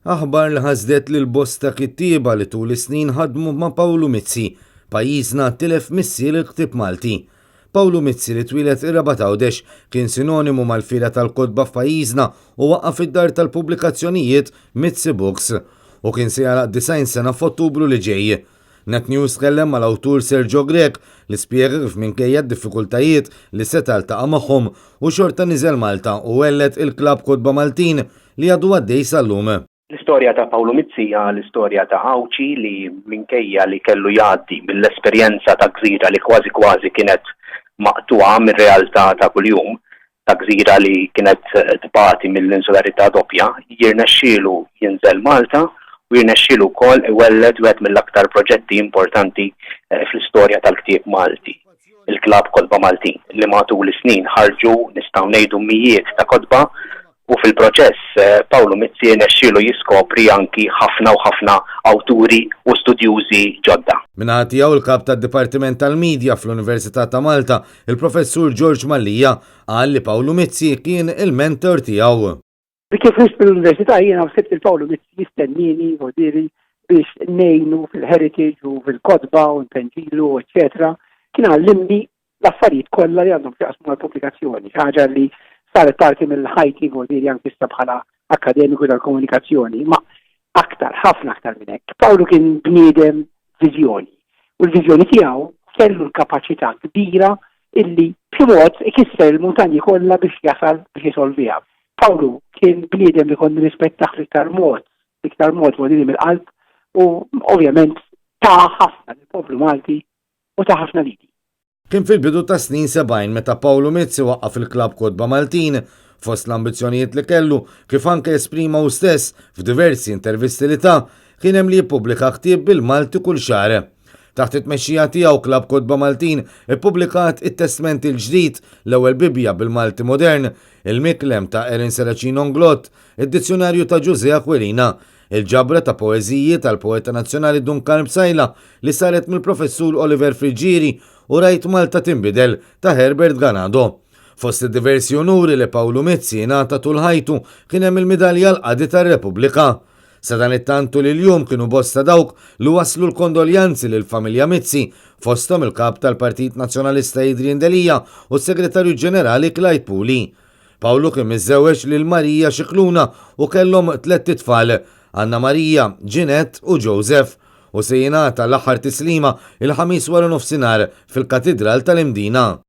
Aħbar li ħazdet lil bosta kittieba li tul is-snin ħadmu ma' Pawlu Mizzi, pajjiżna tilef missier il-ktieb Malti. Pawlu Mizzi li twilet ir-Rabatawdex kien sinonimu mal-fira tal-kodba f'pajjiżna u waqqaf id-dar tal-pubblikazzjonijiet Mizzi Books u kien se jaraq 90 sena f'Ottubru li ġej. Net News tkellem mal-awtur Sergio Grek li spjega kif minkejja d-diffikultajiet li seta' ltaqa' magħhom u xorta niżel Malta u wellet il-Klabb Kodba Maltin li għadu għaddej sal-lum. L-istorja ta' Pawlu Mizzi hija l-istorja ta' Awċi li minkejja li kellu jgħaddi mill-esperjenza ta' gżira li kważi kienet maqtuha mir-realtà ta' kuljum, ta' gżira li kienet tbati mill-insularità doppja, jirnexxielu jinżel Malta u jirnexxielu wkoll iwellet wieħed mill-aktar proġetti importanti fl-istorja tal-ktieb Malti. Il-Klabb Kodba Maltin li matul is-snin ħarġu nistgħu ngħidu mijiet ta' kodba u fil-proċess Pawlu Mizzi jirnexxielu jiskopri anki ħafna u ħafna awturi u studjużi ġodda. Minħat tiegħu il-kap tad-Dipartiment tal-Midja fl-Università ta' Malta, il-Professur George Mallija qal li Pawlu Mizzi kien il-mentor tiegħu. Kif rist fil-Università jiena sibt il-Pawlu Mizzi jistennini u diri biex nejnu fil-heritage u fil-kodba u l-penġilu, eccetera. Kien għallimni l-affarijiet kollha li għandhom x'jaqsmu mal-pubblikazzjoni, ħaġa li saret parti mill-ħajti għodiri anki bħala akademiku tal-komunikazzjoni, ma aktar, ħafna aktar minn hekk. Pawlu kien bniedem viżjoni. U l-viżjoni tiegħu kellu l-kapaċità kbira illi b'mod ikisser il-muntanji kollha biex jasal biex jisolviha. Pawlu kien bniedem li konni rispettaħ l-iktar mod għodiri mill-qalb u ovvjament ta' ħafna il-poplu Malti u ta' ħafna lidi. Kien fil-bidu ta' snin 70 meta Pawlu Mizzi waqqaf il-Klabb Kodba Maltin fost l-ambizzjonijiet li kellu kif anke esprima hu stess f'diversi intervisti li ta' kien hemm li jippubblika ktieb bil-Malti kull xahar. Taħt it-tmexxija tiegħu Klabb Kodba Maltin ippubblikat it-testament il-ġdid l-ewwel Bibja bil-Malti modern, il-Miklem ta' Erin Seracin Onglot, id-Dizzjonarju ta' Ġużej Aquilina, il-ġabra ta' poeżiji tal-poeta nazzjonali Duncan Bsajla li saret mill-Professur Oliver Friġġieri u Rajt Malta Tinbidel ta' Herbert Ganado. Fost id-diversi onuri li Pawlu Mizzi ngħata tul ħajtu kien hemm il-Midalja l-Qadi tar-Repubblika. Sa dan it-tantu li l-jum kienu bosta dawk li waslu l-kondoljanzi lil familja Mizzi fosthom il-kap tal-Partit Nazzjonalista Adrian Delija u s-Segretarju Ġenerali Clyde Puli. Pawlu kien miżżewweġ lil Marija Xikluna u kellhom 3 tfal, Anna Marija, Ginette u Joseph, u se jingħata l-aħħar tislima il-ħamis wara nofsinhar fil-Katedral tal-Imdina.